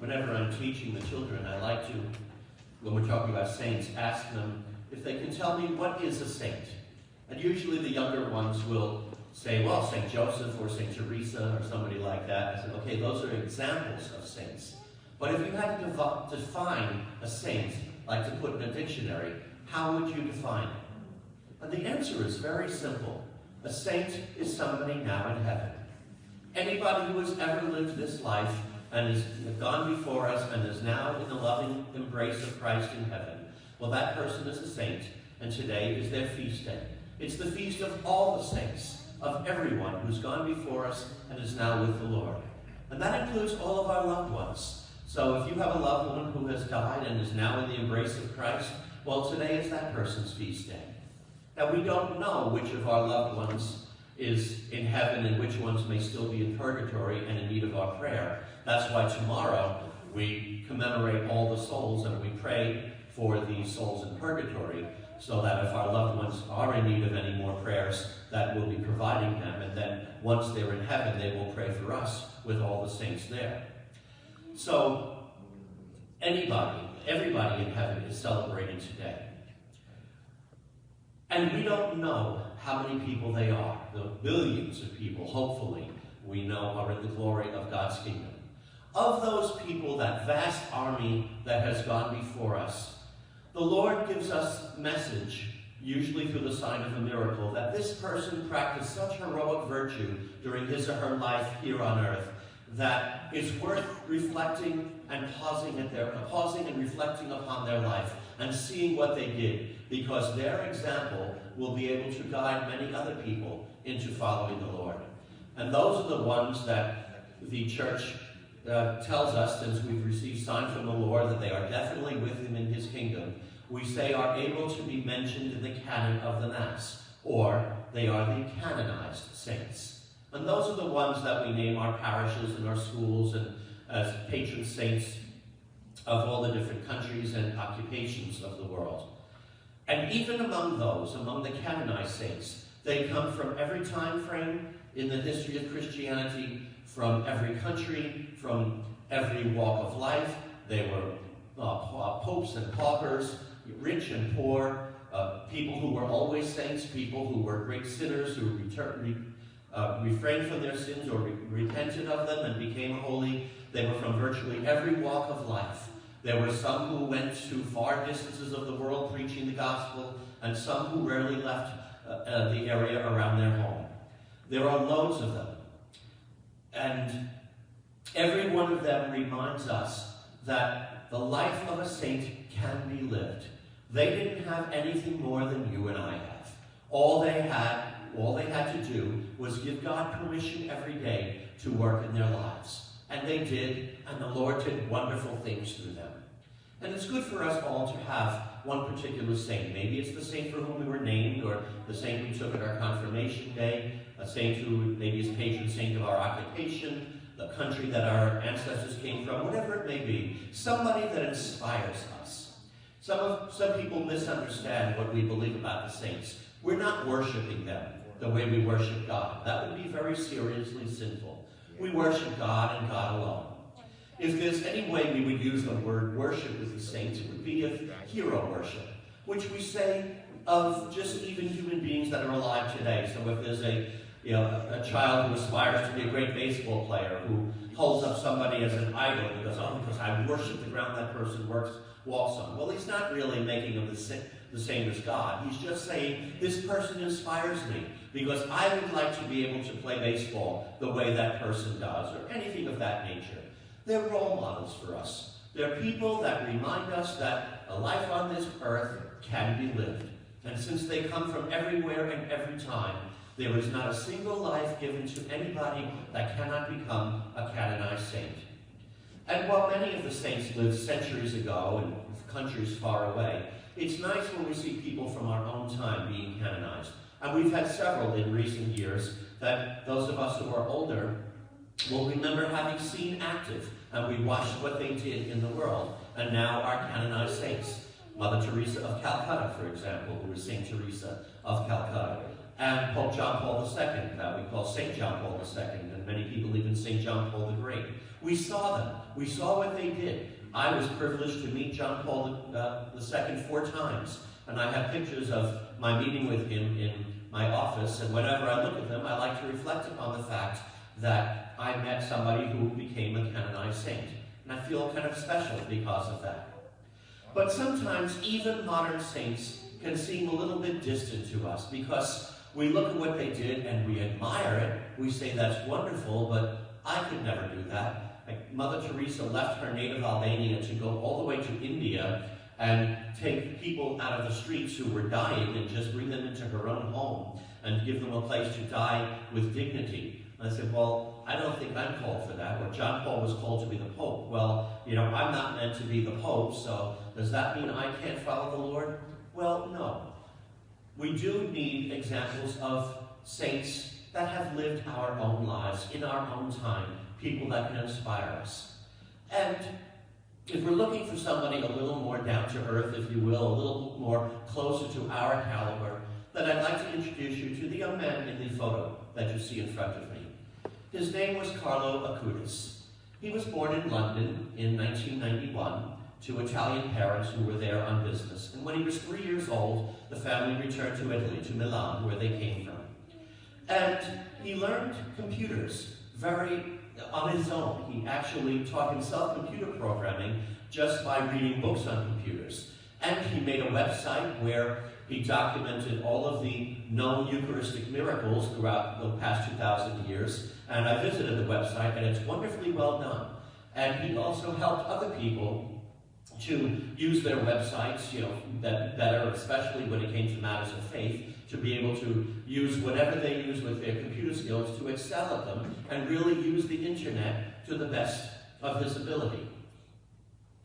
whenever I'm teaching the children, I like to, when we're talking about saints, ask them if they can tell me what is a saint. And usually the younger ones will say, well, St. Joseph or St. Teresa or somebody like that. I said, okay, those are examples of saints. But if you had to define a saint, like to put in a dictionary, how would you define it? And the answer is very simple. A saint is somebody now in heaven. Anybody who has ever lived this life and has gone before us and is now in the loving embrace of Christ in heaven, well, that person is a saint, and today is their feast day. It's the feast of all the saints, of everyone who's gone before us and is now with the Lord. And that includes all of our loved ones. So if you have a loved one who has died and is now in the embrace of Christ, well, today is that person's feast day. Now, we don't know which of our loved ones is in heaven and which ones may still be in purgatory and in need of our prayer. That's why tomorrow we commemorate all the souls and we pray for the souls in purgatory, so that if our loved ones are in need of any more prayers, that we'll be providing them. And then once they're in heaven, they will pray for us with all the saints there. So everybody in heaven is celebrating today. And we don't know how many people they are. The billions of people, hopefully, we know are in the glory of God's kingdom. Of those people, that vast army that has gone before us, the Lord gives us message, usually through the sign of a miracle, that this person practiced such heroic virtue during his or her life here on earth that it's worth reflecting and pausing and reflecting upon their life and seeing what they did, because their example will be able to guide many other people into following the Lord. And those are the ones that the church tells us, since we've received sign from the Lord that they are definitely with him in his kingdom, we say are able to be mentioned in the canon of the Mass, or they are the canonized saints. And those are the ones that we name our parishes and our schools and as patron saints of all the different countries and occupations of the world. And even among those, among the canonized saints, they come from every time frame in the history of Christianity, from every country, from every walk of life. They were popes and paupers, rich and poor, people who were always saints, people who were great sinners, who refrained from their sins or repented of them and became holy. They were from virtually every walk of life. There were some who went to far distances of the world preaching the gospel, and some who rarely left the area around their home. There are loads of them. And every one of them reminds us that the life of a saint can be lived. They didn't have anything more than you and I have. All they had to do was give God permission every day to work in their lives. And they did, and the Lord did wonderful things through them. And it's good for us all to have one particular saint. Maybe it's the saint for whom we were named, or the saint we took at our confirmation day, a saint who maybe is patron saint of our occupation, the country that our ancestors came from, whatever it may be. Somebody that inspires us. Some people misunderstand what we believe about the saints. We're not worshiping them the way we worship God. That would be very seriously sinful. We worship God and God alone. If there's any way we would use the word worship with the saints, it would be of hero worship, which we say of just even human beings that are alive today. So if there's a child who aspires to be a great baseball player, who holds up somebody as an idol and goes, oh, because I worship the ground that person walks on. Well, he's not really making him the same as God. He's just saying, this person inspires me because I would like to be able to play baseball the way that person does, or anything of that nature. They're role models for us. They're people that remind us that a life on this earth can be lived. And since they come from everywhere and every time, there is not a single life given to anybody that cannot become a canonized saint. And while many of the saints lived centuries ago in countries far away, it's nice when we see people from our own time being canonized. And we've had several in recent years that those of us who are older will remember having seen active, and we watched what they did in the world, and now are canonized saints. Mother Teresa of Calcutta, for example, who is St. Teresa of Calcutta, and Pope John Paul II, that we call St. John Paul II, and many Many people, even St. John Paul the Great. We saw them. We saw what they did. I was privileged to meet John Paul II 4 times, and I have pictures of my meeting with him in my office, and whenever I look at them, I like to reflect upon the fact that I met somebody who became a canonized saint. And I feel kind of special because of that. But sometimes even modern saints can seem a little bit distant to us because we look at what they did and we admire it. We say that's wonderful, but I could never do that. Like Mother Teresa left her native Albania to go all the way to India and take people out of the streets who were dying and just bring them into her own home and give them a place to die with dignity. And I said, well, I don't think I'm called for that. Or John Paul was called to be the Pope. Well, you know, I'm not meant to be the Pope, so does that mean I can't follow the Lord? Well, no. We do need examples of saints that have lived our own lives in our own time, people that can inspire us. And if we're looking for somebody a little more down to earth, if you will, a little more closer to our caliber, then I'd like to introduce you to the young man in the photo that you see in front of me. His name was Carlo Acutis. He was born in London in 1991 to Italian parents who were there on business. And when he was 3 years old, the family returned to Italy, to Milan, where they came from. And he learned computers on his own. He actually taught himself computer programming just by reading books on computers. And he made a website where he documented all of the known Eucharistic miracles throughout the past 2,000 years. And I visited the website, and it's wonderfully well done. And he also helped other people to use their websites, you know, better, especially when it came to matters of faith, to be able to use whatever they use with their computer skills to excel at them and really use the internet to the best of his ability.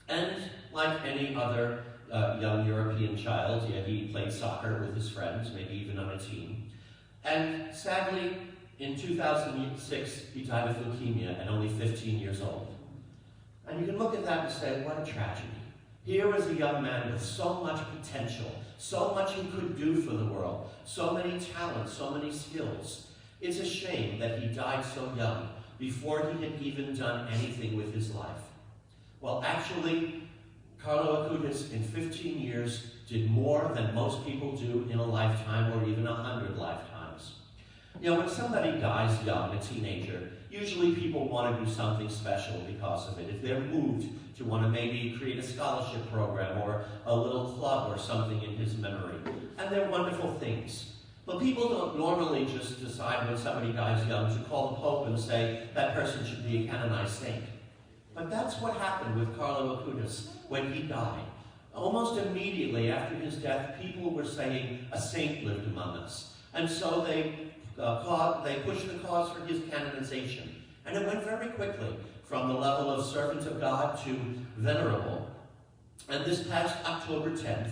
And like any other young European child, yeah, he played soccer with his friends, maybe even on a team. And sadly, in 2006, he died of leukemia at only 15 years old. And you can look at that and say, what a tragedy. Here was a young man with so much potential, so much he could do for the world, so many talents, so many skills. It's a shame that he died so young, before he had even done anything with his life. Well, actually, Carlo Acutis, in 15 years, did more than most people do in a lifetime, or even 100 lifetimes. You know, when somebody dies young, a teenager, usually people want to do something special because of it. If they're moved to want to maybe create a scholarship program or a little club or something in his memory. And they're wonderful things. But people don't normally just decide when somebody dies young to call the Pope and say that person should be a canonized saint. But that's what happened with Carlo Acutis when he died. Almost immediately after his death, people were saying a saint lived among us. And so they pushed the cause for his canonization. And it went very quickly from the level of servant of God to venerable. And this past October 10th,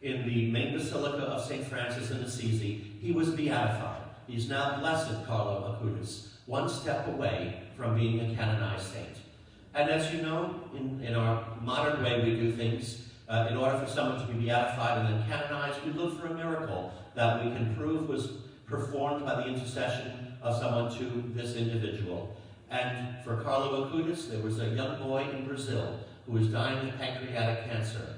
in the main Basilica of St. Francis in Assisi, he was beatified. He's now Blessed Carlo Acutis, one step away from being a canonized saint. And as you know, in our modern way we do things, in order for someone to be beatified and then canonized, we look for a miracle that we can prove was performed by the intercession of someone to this individual. And for Carlo Acutis, there was a young boy in Brazil who was dying of pancreatic cancer.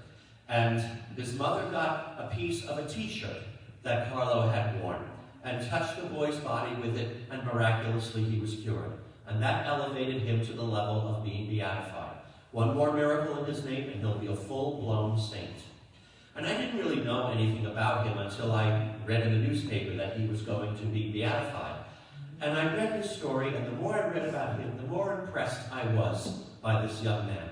And his mother got a piece of a t-shirt that Carlo had worn and touched the boy's body with it, and miraculously he was cured. And that elevated him to the level of being beatified. One more miracle in his name, and he'll be a full-blown saint. And I didn't really know anything about him until I read in the newspaper that he was going to be beatified. And I read his story, and the more I read about him, the more impressed I was by this young man.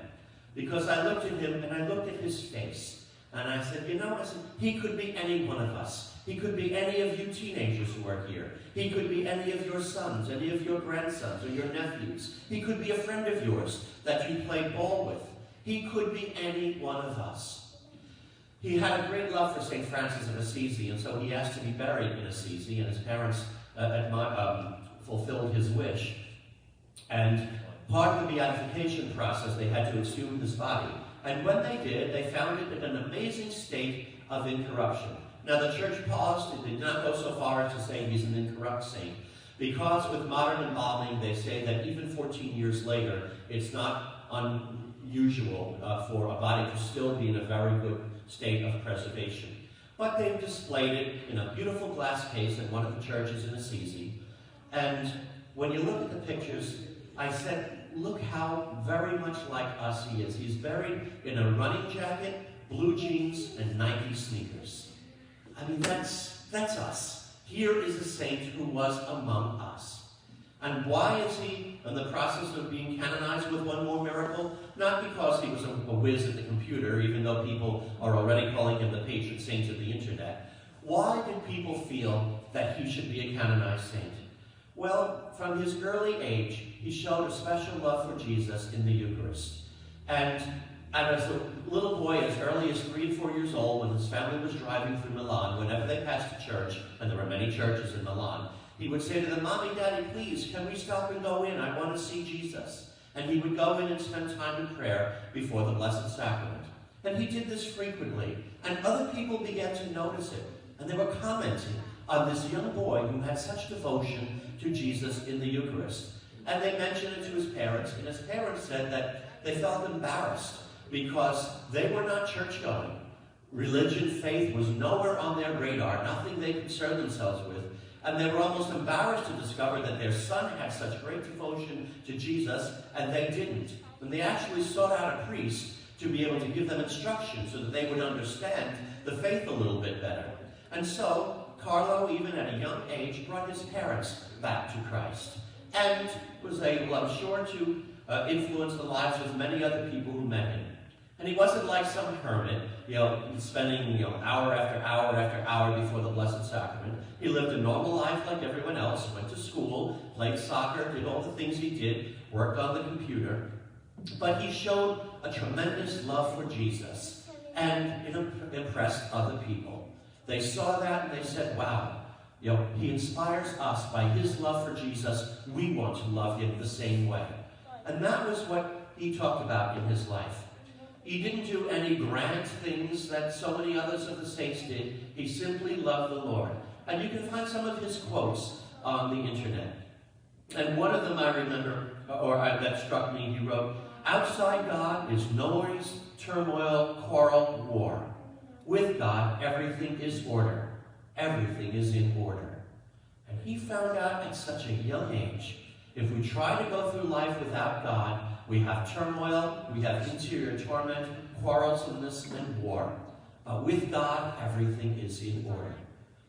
Because I looked at him, and I looked at his face, and I said, you know, he could be any one of us. He could be any of you teenagers who are here. He could be any of your sons, any of your grandsons, or your nephews. He could be a friend of yours that you played ball with. He could be any one of us. He had a great love for St. Francis of Assisi, and so he asked to be buried in Assisi, and his parents fulfilled his wish. And part of the beatification process, they had to exhume his body. And when they did, they found it in an amazing state of incorruption. Now, the church paused. It did not go so far as to say he's an incorrupt saint. Because with modern embalming, they say that even 14 years later, it's not unusual for a body to still be in a very good state of preservation. But they've displayed it in a beautiful glass case in one of the churches in Assisi. And when you look at the pictures, I said, look how very much like us he is. He's buried in a running jacket, blue jeans, and Nike sneakers. I mean, that's us. Here is a saint who was among us. And why is he in the process of being canonized with one more miracle? Not because he was a whiz at the computer, even though people are already calling him the patron saint of the internet. Why did people feel that he should be a canonized saint? Well, from his early age, he showed a special love for Jesus in the Eucharist. And as a little boy, as early as 3 and 4 years old, when his family was driving through Milan, whenever they passed a church, and there were many churches in Milan, he would say to them, "Mommy, Daddy, please, can we stop and go in? I want to see Jesus." And he would go in and spend time in prayer before the Blessed Sacrament. And he did this frequently, and other people began to notice it. And they were commenting on this young boy who had such devotion to Jesus in the Eucharist. And they mentioned it to his parents, and his parents said that they felt embarrassed because they were not church-going. Religion, faith was nowhere on their radar, nothing they concerned themselves with. And they were almost embarrassed to discover that their son had such great devotion to Jesus, and they didn't. And they actually sought out a priest to be able to give them instruction so that they would understand the faith a little bit better. And so, Carlo, even at a young age, brought his parents back to Christ, and was able, I'm sure, to influence the lives of many other people who met him. And he wasn't like some hermit, spending hour after hour after hour before the Blessed Sacrament. He lived a normal life like everyone else, went to school, played soccer, did all the things he did, worked on the computer. But he showed a tremendous love for Jesus, and it impressed other people. They saw that and they said, wow, he inspires us by his love for Jesus. We want to love him the same way. And that was what he talked about in his life. He didn't do any grand things that so many others of the saints did. He simply loved the Lord. And you can find some of his quotes on the internet. And one of them I remember, that struck me, he wrote, "Outside God is noise, turmoil, quarrel, war. With God, everything is order. Everything is in order." And he found out at such a young age, if we try to go through life without God, we have turmoil, we have interior torment, quarrelsomeness, and war. With God, everything is in order.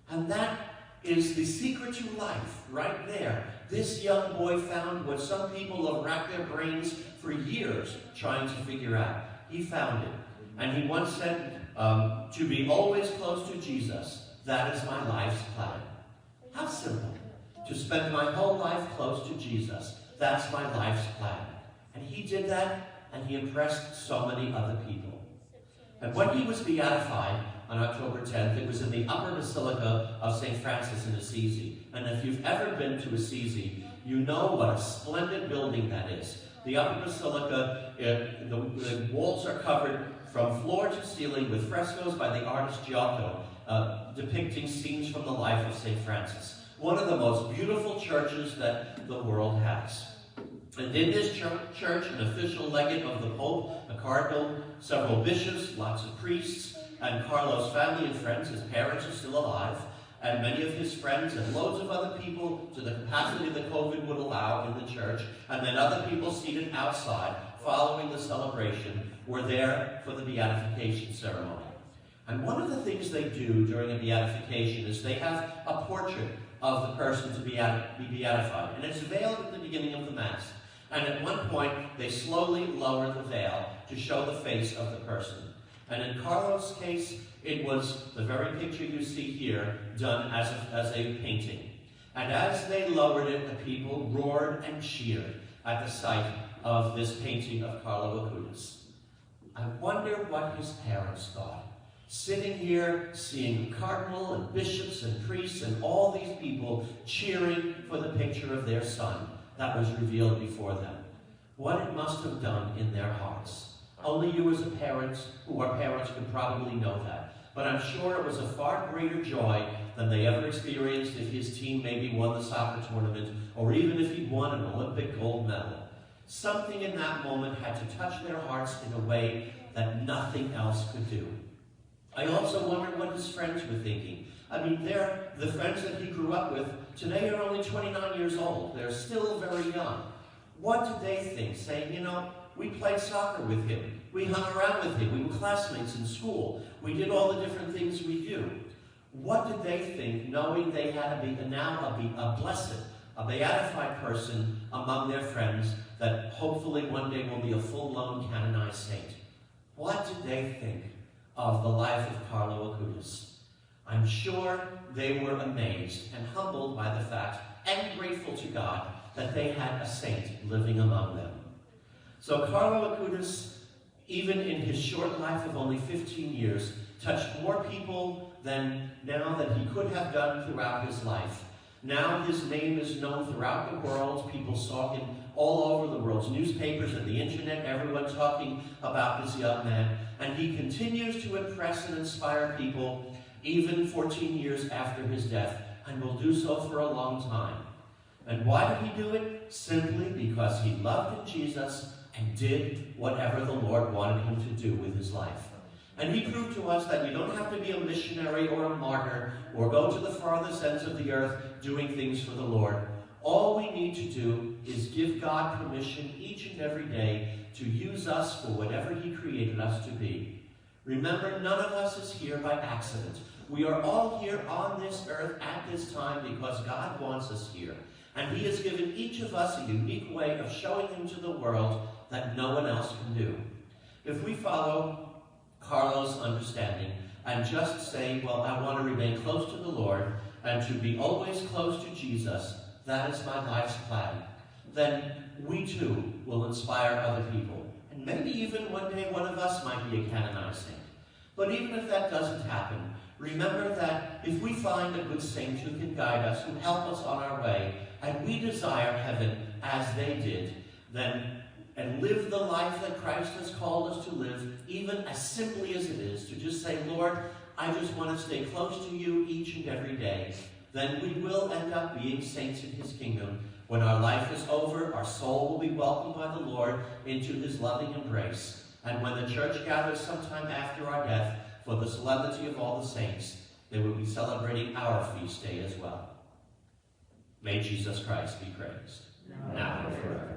And that is the secret to life, right there. This young boy found what some people have racked their brains for years trying to figure out. He found it. And he once said, to be always close to Jesus, that is my life's plan. How simple. To spend my whole life close to Jesus, that's my life's plan. And he did that, and he impressed so many other people. And when he was beatified on October 10th, it was in the Upper Basilica of St. Francis in Assisi. And if you've ever been to Assisi, you know what a splendid building that is. The Upper Basilica, the walls are covered from floor to ceiling with frescoes by the artist Giotto, depicting scenes from the life of St. Francis. One of the most beautiful churches that the world has. And in this church, an official legate of the Pope, a cardinal, several bishops, lots of priests, and Carlo's family and friends, his parents are still alive, and many of his friends and loads of other people to the capacity that COVID would allow in the church, and then other people seated outside following the celebration were there for the beatification ceremony. And one of the things they do during a beatification is they have a portrait of the person to be beatified, and it's veiled at the beginning of the Mass. And at one point, they slowly lower the veil to show the face of the person. And in Carlos' case, it was the very picture you see here, done as a painting. And as they lowered it, the people roared and cheered at the sight of this painting of Carlo Acutis. I wonder what his parents thought. Sitting here, seeing a cardinal and bishops and priests and all these people cheering for the picture of their son that was revealed before them. What it must have done in their hearts. Only you as a parent, who are parents, can probably know that. But I'm sure it was a far greater joy than they ever experienced if his team maybe won the soccer tournament, or even if he won an Olympic gold medal. Something in that moment had to touch their hearts in a way that nothing else could do. I also wondered what his friends were thinking. I mean, the friends that he grew up with today are only 29 years old. They're still very young. What did they think, saying, you know, we played soccer with him. We hung around with him. We were classmates in school. We did all the different things we do. What did they think, knowing they had to be now a blessed, a beatified person among their friends that hopefully one day will be a full-blown canonized saint? What did they think of the life of Carlo Acutis? I'm sure they were amazed and humbled by the fact, and grateful to God, that they had a saint living among them. So Carlo Acutis, even in his short life of only 15 years, touched more people than now that he could have done throughout his life. Now his name is known throughout the world. People saw him all over the world's newspapers and the internet, everyone talking about this young man. And he continues to impress and inspire people even 14 years after his death, and will do so for a long time. And why did he do it? Simply because he loved in Jesus and did whatever the Lord wanted him to do with his life. And he proved to us that you don't have to be a missionary or a martyr or go to the farthest ends of the earth doing things for the Lord. All we need to do is give God permission each and every day to use us for whatever he created us to be. Remember, none of us is here by accident. We are all here on this earth at this time because God wants us here. And he has given each of us a unique way of showing him to the world that no one else can do. If we follow Carlo's understanding and just say, well, I want to remain close to the Lord and to be always close to Jesus, that is my life's plan, then we too will inspire other people. And maybe even one day one of us might be a canonized saint. But even if that doesn't happen, remember that if we find a good saint who can guide us, who help us on our way, and we desire heaven as they did, then and live the life that Christ has called us to live, even as simply as it is, to just say, Lord, I just want to stay close to you each and every day, then we will end up being saints in his kingdom. When our life is over, our soul will be welcomed by the Lord into his loving embrace. And when the church gathers sometime after our death for the solemnity of all the saints, they will be celebrating our feast day as well. May Jesus Christ be praised, now and forever.